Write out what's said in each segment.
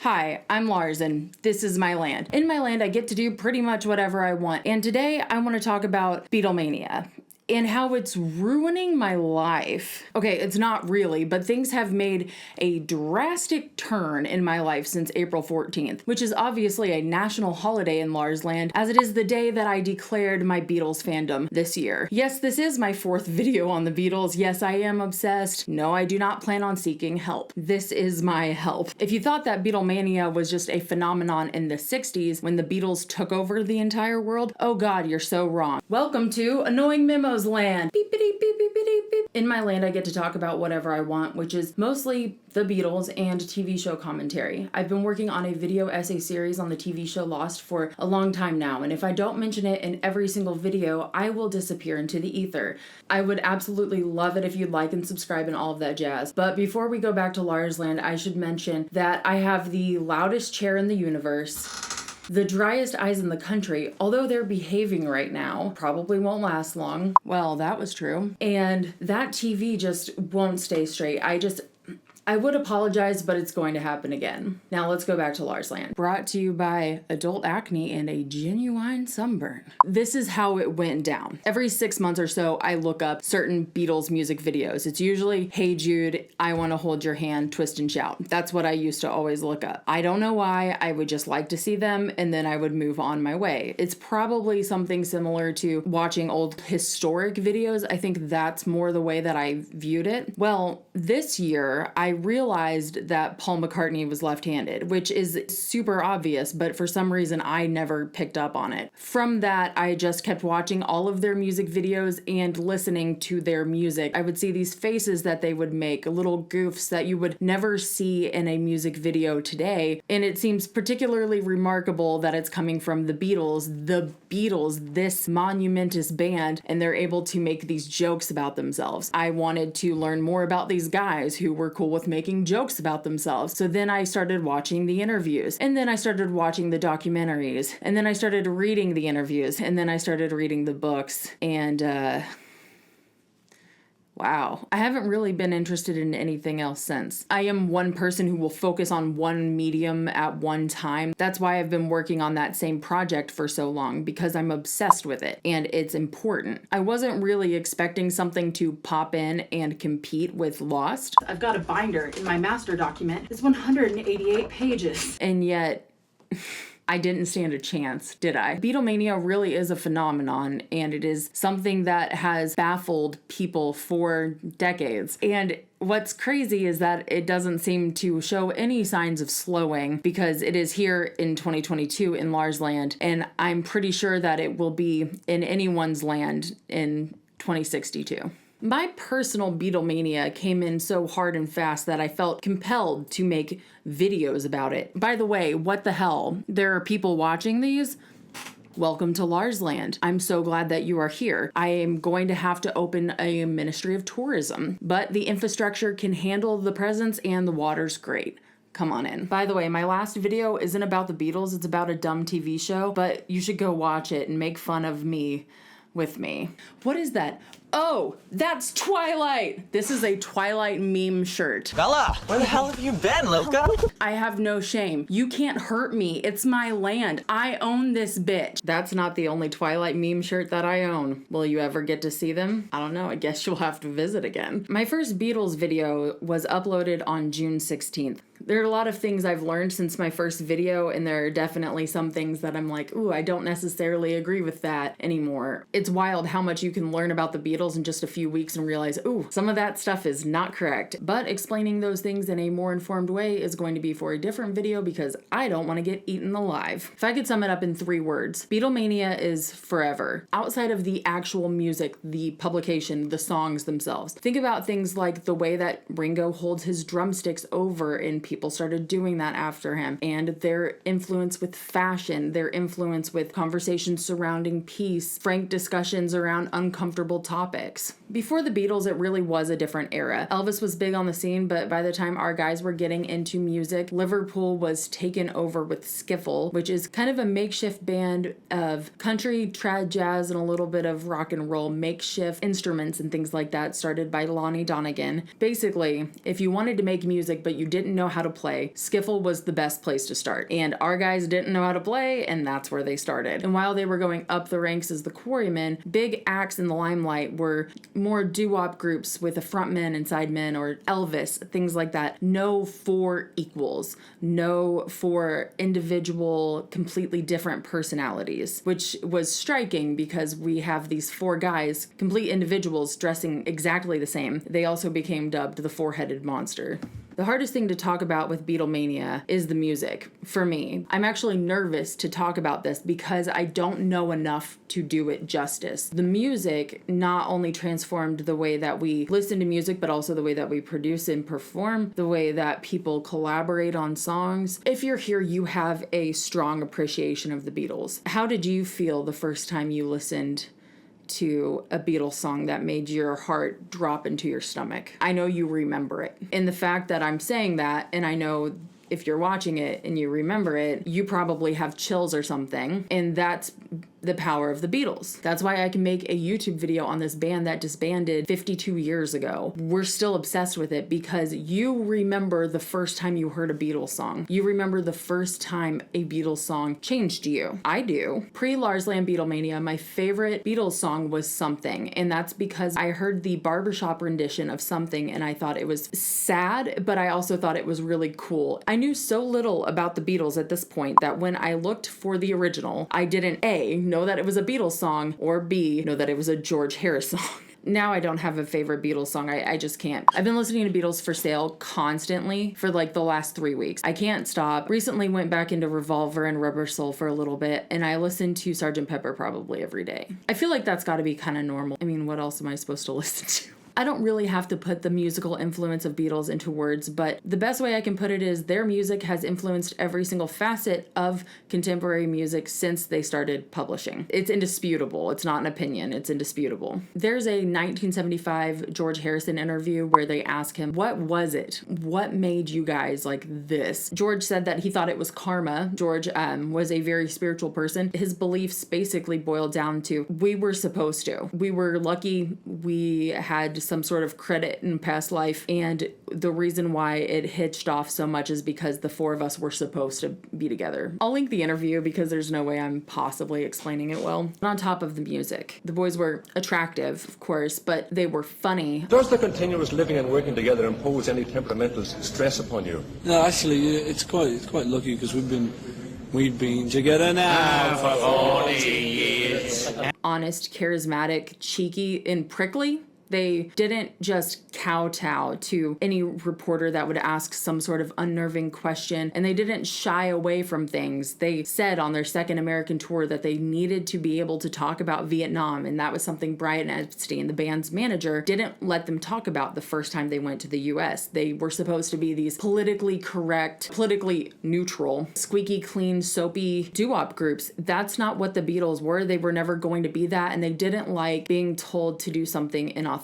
Hi, I'm Lars, and this is my land. In my land, I get to do pretty much whatever I want, and today I want to talk about Beatlemania and how it's ruining my life. Okay, it's not really, but things have made a drastic turn in my life since April 14th, which is obviously a national holiday in Lars land, as it is the day that I declared my Beatles fandom this year. Yes, this is my 4th video on the Beatles. Yes, I am obsessed. No, I do not plan on seeking help. This is my help. If you thought that Beatlemania was just a phenomenon in the 60s when the Beatles took over the entire world, oh god, you're so wrong. Welcome to Annoying Memos land. Beep, beep, beep, beep, beep, beep. In my land, I get to talk about whatever I want, which is mostly the Beatles and TV show commentary. I've been working on a video essay series on the TV show Lost for a long time now, and if I don't mention it in every single video, I will disappear into the ether. I would absolutely love it if you'd like and subscribe and all of that jazz. But before we go back to Lars land, I should mention that I have the loudest chair in the universe, the driest eyes in the country, although they're behaving right now. Probably won't last long. Well, that was true. And that TV just won't stay straight. I would apologize, but it's going to happen again. Now let's go back to Lars land. Brought to you by adult acne and a genuine sunburn. This is how it went down. Every 6 months or so, I look up certain Beatles music videos. It's usually, Hey Jude, I Wanna Hold Your Hand, Twist and Shout. That's what I used to always look up. I don't know why. I would just like to see them, and then I would move on my way. It's probably something similar to watching old historic videos. I think that's more the way that I viewed it. Well, this year, I realized that Paul McCartney was left-handed, which is super obvious, but for some reason I never picked up on it. From that, I just kept watching all of their music videos and listening to their music. I would see these faces that they would make, little goofs that you would never see in a music video today, and it seems particularly remarkable that it's coming from the Beatles, this monumentous band, and they're able to make these jokes about themselves. I wanted to learn more about these guys who were cool with making jokes about themselves. So then I started watching the interviews, and then I started watching the documentaries, and then I started reading the interviews, and then I started reading the books, and wow, I haven't really been interested in anything else since. I am one person who will focus on one medium at one time. That's why I've been working on that same project for so long, because I'm obsessed with it and it's important. I wasn't really expecting something to pop in and compete with Lost. I've got a binder in my master document. It's 188 pages. And yet, I didn't stand a chance, did I? Beatlemania really is a phenomenon, and it is something that has baffled people for decades. And what's crazy is that it doesn't seem to show any signs of slowing, because it is here in 2022 in Lars land, and I'm pretty sure that it will be in anyone's land in 2062. My personal Beatlemania came in so hard and fast that I felt compelled to make videos about it. By the way, what the hell? There are people watching these? Welcome to Lars land. I'm so glad that you are here. I am going to have to open a Ministry of Tourism, but the infrastructure can handle the presence and the water's great. Come on in. By the way, my last video isn't about the Beatles, it's about a dumb TV show, but you should go watch it and make fun of me with me. What is that? Oh, that's Twilight! This is a Twilight meme shirt. Bella, where the hell have you been, Loca? I have no shame. You can't hurt me. It's my land. I own this bitch. That's not the only Twilight meme shirt that I own. Will you ever get to see them? I don't know. I guess you'll have to visit again. My first Beatles video was uploaded on June 16th. There are a lot of things I've learned since my first video, and there are definitely some things that I'm like, ooh, I don't necessarily agree with that anymore. It's wild how much you can learn about the Beatles in just a few weeks and realize, ooh, some of that stuff is not correct. But explaining those things in a more informed way is going to be for a different video, because I don't want to get eaten alive. If I could sum it up in 3 words, Beatlemania is forever. Outside of the actual music, the publication, the songs themselves. Think about things like the way that Ringo holds his drumsticks over, and people started doing that after him, and their influence with fashion, their influence with conversations surrounding peace, frank discussions around uncomfortable topics. Before the Beatles, it really was a different era. Elvis was big on the scene, but by the time our guys were getting into music, Liverpool was taken over with skiffle, which is kind of a makeshift band of country, trad jazz, and a little bit of rock and roll, makeshift instruments and things like that, started by Lonnie Donegan. Basically, if you wanted to make music but you didn't know how how to play, skiffle was the best place to start. And our guys didn't know how to play, and that's where they started. And while they were going up the ranks as the Quarrymen, big acts in the limelight were more doo-wop groups with a frontman and sidemen, or Elvis, things like that. No four equals. No four individual, completely different personalities, which was striking because we have these four guys, complete individuals dressing exactly the same. They also became dubbed the four-headed monster. The hardest thing to talk about with Beatlemania is the music, for me. I'm actually nervous to talk about this because I don't know enough to do it justice. The music not only transformed the way that we listen to music, but also the way that we produce and perform, the way that people collaborate on songs. If you're here, you have a strong appreciation of the Beatles. How did you feel the first time you listened to a Beatles song that made your heart drop into your stomach? I know you remember it. And the fact that I'm saying that, and I know if you're watching it and you remember it, you probably have chills or something. And that's the power of the Beatles. That's why I can make a YouTube video on this band that disbanded 52 years ago. We're still obsessed with it because you remember the first time you heard a Beatles song. You remember the first time a Beatles song changed you. I do. Pre-Lars Land Beatlemania, my favorite Beatles song was Something. And that's because I heard the barbershop rendition of Something and I thought it was sad, but I also thought it was really cool. I knew so little about the Beatles at this point that when I looked for the original, I didn't A, know that it was a Beatles song, or B, know that it was a George Harris song. Now I don't have a favorite Beatles song. I just can't. I've been listening to Beatles for Sale constantly for like the last 3 weeks. I can't stop. Recently went back into Revolver and Rubber Soul for a little bit, and I listen to Sgt. Pepper probably every day. I feel like that's got to be kind of normal. I mean, what else am I supposed to listen to? I don't really have to put the musical influence of Beatles into words, but the best way I can put it is their music has influenced every single facet of contemporary music since they started publishing. It's indisputable. It's not an opinion. It's indisputable. There's a 1975 George Harrison interview where they ask him, what was it? What made you guys like this? George said that he thought it was karma. George was a very spiritual person. His beliefs basically boiled down to, we were supposed to. We were lucky we had some sort of credit in past life, and the reason why it hitched off so much is because the four of us were supposed to be together. I'll link the interview because there's no way I'm possibly explaining it well. And on top of the music, the boys were attractive, of course, but they were funny. Does the continuous living and working together impose any temperamental stress upon you? No, actually, it's quite lucky because we've been together now for 40 years. Honest, charismatic, cheeky, and prickly. They didn't just kowtow to any reporter that would ask some sort of unnerving question, and they didn't shy away from things. They said on their second American tour that they needed to be able to talk about Vietnam, and that was something Brian Epstein, the band's manager, didn't let them talk about the first time they went to the US. They were supposed to be these politically correct, politically neutral, squeaky clean, soapy doo-wop groups. That's not what the Beatles were. They were never going to be that, and they didn't like being told to do something inauthentic.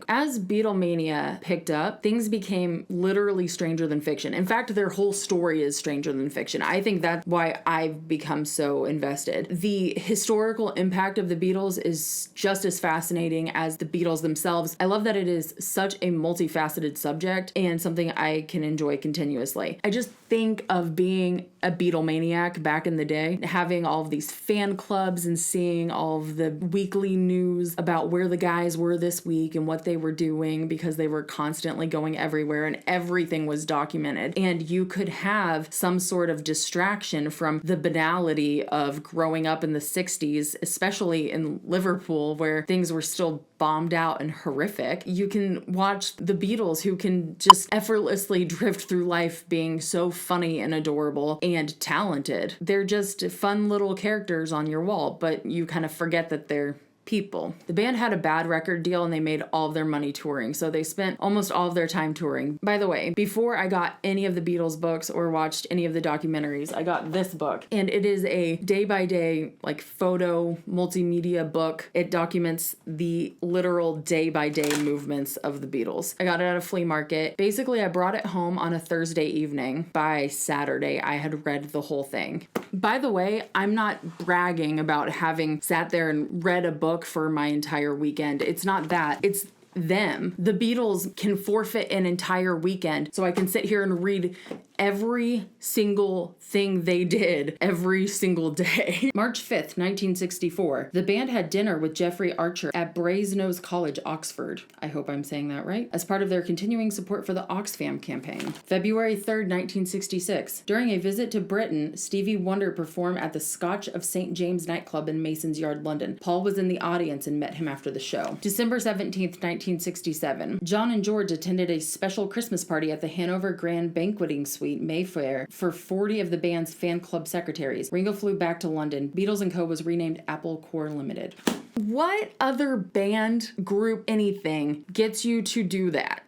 As Beatlemania picked up, things became literally stranger than fiction. In fact, their whole story is stranger than fiction. I think that's why I've become so invested. The historical impact of the Beatles is just as fascinating as the Beatles themselves. I love that it is such a multifaceted subject and something I can enjoy continuously. I just think of being a Beatlemaniac back in the day, having all of these fan clubs and seeing all of the weekly news about where the guys were this week and what they were doing, because they were constantly going everywhere and everything was documented. And you could have some sort of distraction from the banality of growing up in the 60s, especially in Liverpool, where things were still bombed out and horrific. You can watch the Beatles, who can just effortlessly drift through life being so funny and adorable and talented. They're just fun little characters on your wall, but you kind of forget that they're people. The band had a bad record deal and they made all of their money touring, so they spent almost all of their time touring. By the way, before I got any of the Beatles books or watched any of the documentaries, I got this book, and it is a day-by-day like photo multimedia book. It documents the literal day-by-day movements of the Beatles. I got it at a flea market. Basically, I brought it home on a Thursday evening. By Saturday, I had read the whole thing. By the way, I'm not bragging about having sat there and read a book for my entire weekend. It's not that. It's them. The Beatles can forfeit an entire weekend so I can sit here and read every single thing they did every single day. March 5th, 1964. The band had dinner with Jeffrey Archer at Brasenose College, Oxford. I hope I'm saying that right. As part of their continuing support for the Oxfam campaign. February 3rd, 1966. During a visit to Britain, Stevie Wonder performed at the Scotch of St. James nightclub in Mason's Yard, London. Paul was in the audience and met him after the show. December 17th, 1967. John and George attended a special Christmas party at the Hanover Grand Banqueting Suite, Mayfair, for 40 of the band's fan club secretaries. Ringo flew back to London. Beatles & Co. was renamed Apple Corps Limited. What other band, group, anything gets you to do that?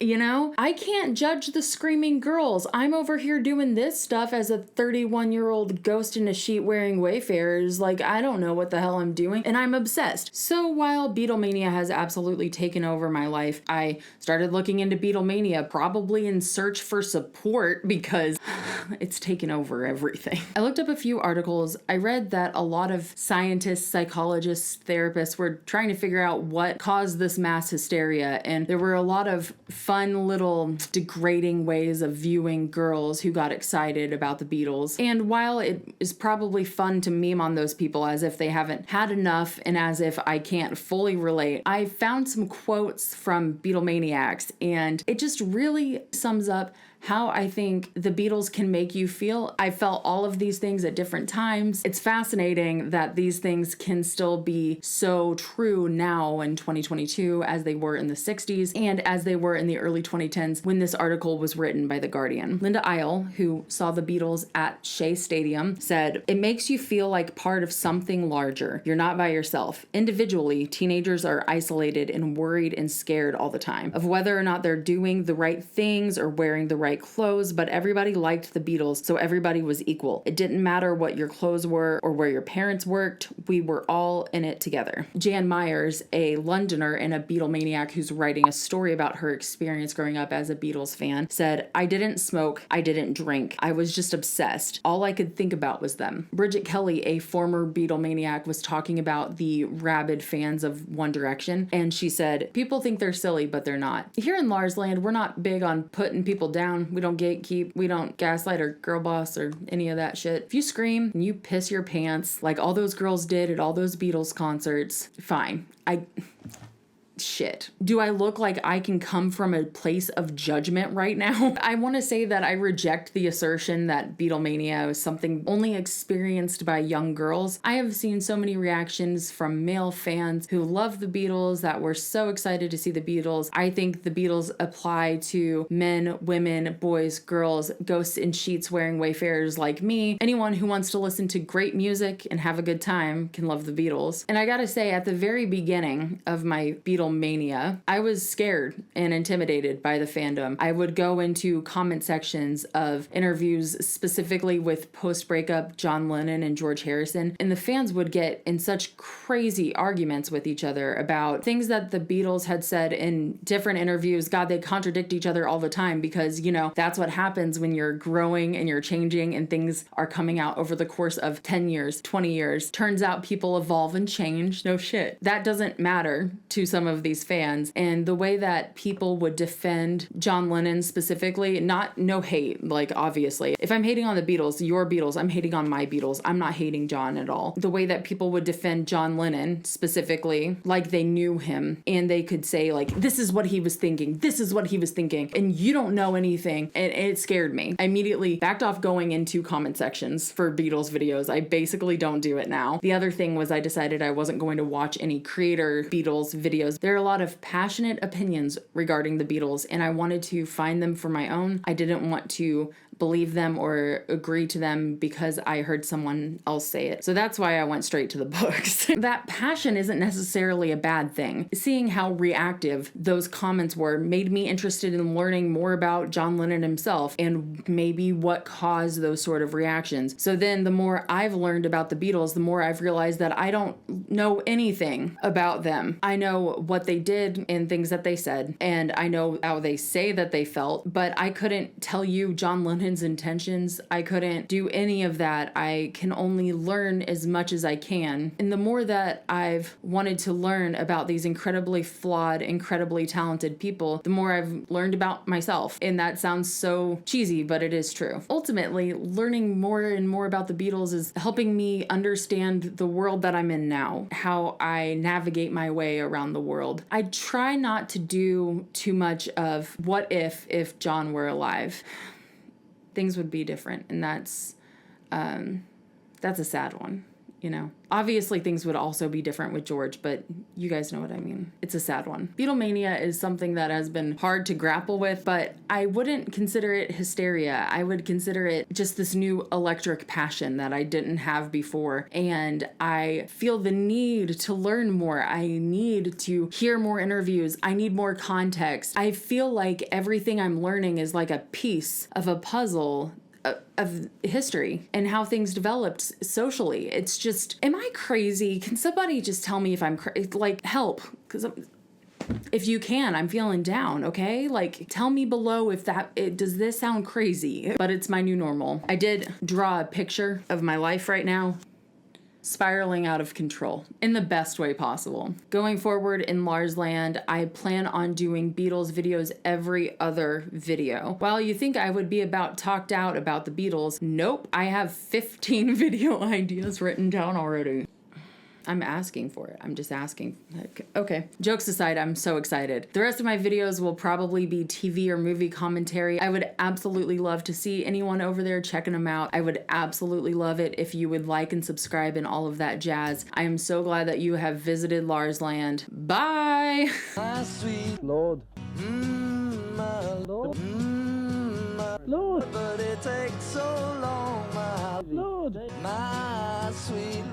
You know, I can't judge the screaming girls. I'm over here doing this stuff as a 31-year-old ghost in a sheet wearing wayfarers. Like, I don't know what the hell I'm doing, and I'm obsessed. So while Beatlemania has absolutely taken over my life, I started looking into Beatlemania, probably in search for support because it's taken over everything. I looked up a few articles. I read that a lot of scientists, psychologists, therapists were trying to figure out what caused this mass hysteria, and there were a lot of fun little degrading ways of viewing girls who got excited about the Beatles. And while it is probably fun to meme on those people as if they haven't had enough and as if I can't fully relate, I found some quotes from Beatlemaniacs, and it just really sums up how I think the Beatles can make you feel. I felt all of these things at different times. It's fascinating that these things can still be so true now in 2022 as they were in the 60s and as they were in the early 2010s when this article was written by The Guardian. Linda Isle, who saw the Beatles at Shea Stadium, said, "It makes you feel like part of something larger. You're not by yourself. Individually, teenagers are isolated and worried and scared all the time of whether or not they're doing the right things or wearing the right clothes, but everybody liked the Beatles, so everybody was equal. It didn't matter what your clothes were or where your parents worked. We were all in it together." Jan Myers, a Londoner and a Beatlemaniac who's writing a story about her experience growing up as a Beatles fan, said, "I didn't smoke, I didn't drink. I was just obsessed. All I could think about was them." Bridget Kelly, a former Beatlemaniac, was talking about the rabid fans of One Direction, and she said, "People think they're silly, but they're not. Here in Lars land, we're not big on putting people down. We don't gatekeep, we don't gaslight or girl boss or any of that shit. If you scream and you piss your pants like all those girls did at all those Beatles concerts, fine. Shit. Do I look like I can come from a place of judgment right now? I want to say that I reject the assertion that Beatlemania is something only experienced by young girls. I have seen so many reactions from male fans who love the Beatles, that were so excited to see the Beatles. I think the Beatles apply to men, women, boys, girls, ghosts in sheets wearing wayfarers like me. Anyone who wants to listen to great music and have a good time can love the Beatles. And I gotta say, at the very beginning of my Beatlemania, I was scared and intimidated by the fandom. I would go into comment sections of interviews specifically with post-breakup John Lennon and George Harrison, and the fans would get in such crazy arguments with each other about things that the Beatles had said in different interviews. God, they contradict each other all the time because, you know, that's what happens when you're growing and you're changing and things are coming out over the course of 10 years, 20 years. Turns out people evolve and change. No shit. That doesn't matter to some of these fans. And the way that people would defend John Lennon specifically, no hate, like obviously. If I'm hating on the Beatles, your Beatles, I'm hating on my Beatles. I'm not hating John at all. The way that people would defend John Lennon specifically, like they knew him and they could say like, this is what he was thinking. This is what he was thinking. And you don't know anything. And it scared me. I immediately backed off going into comment sections for Beatles videos. I basically don't do it now. The other thing was I decided I wasn't going to watch any creator Beatles videos. There are a lot of passionate opinions regarding the Beatles, and I wanted to find them for my own. I didn't want to believe them or agree to them because I heard someone else say it. So that's why I went straight to the books. That passion isn't necessarily a bad thing. Seeing how reactive those comments were made me interested in learning more about John Lennon himself and maybe what caused those sort of reactions. So then the more I've learned about the Beatles, the more I've realized that I don't know anything about them. I know what they did and things that they said, and I know how they say that they felt, but I couldn't tell you John Lennon his intentions. I couldn't do any of that. I can only learn as much as I can. And the more that I've wanted to learn about these incredibly flawed, incredibly talented people, the more I've learned about myself. And that sounds so cheesy, but it is true. Ultimately, learning more and more about the Beatles is helping me understand the world that I'm in now, how I navigate my way around the world. I try not to do too much of what if John were alive. Things would be different, and that's a sad one, you know. Obviously, things would also be different with George, but you guys know what I mean. It's a sad one. Beatlemania is something that has been hard to grapple with, but I wouldn't consider it hysteria. I would consider it just this new electric passion that I didn't have before, and I feel the need to learn more. I need to hear more interviews. I need more context. I feel like everything I'm learning is like a piece of a puzzle of history and how things developed socially. It's just, am I crazy? Can somebody just tell me if I'm like, help? Because if you can, I'm feeling down, okay? Like, tell me below if does this sound crazy? But it's my new normal. I did draw a picture of my life right now, spiraling out of control in the best way possible. Going forward in Lars Land, I plan on doing Beatles videos every other video. While you think I would be about talked out about the Beatles, nope, I have 15 video ideas written down already. I'm asking for it. I'm just asking. Okay. Jokes aside, I'm so excited. The rest of my videos will probably be TV or movie commentary. I would absolutely love to see anyone over there checking them out. I would absolutely love it if you would like and subscribe and all of that jazz. I am so glad that you have visited Lars Land. Bye! My sweet Lord. my Lord, my Lord. but it takes so long, my Lord. my sweet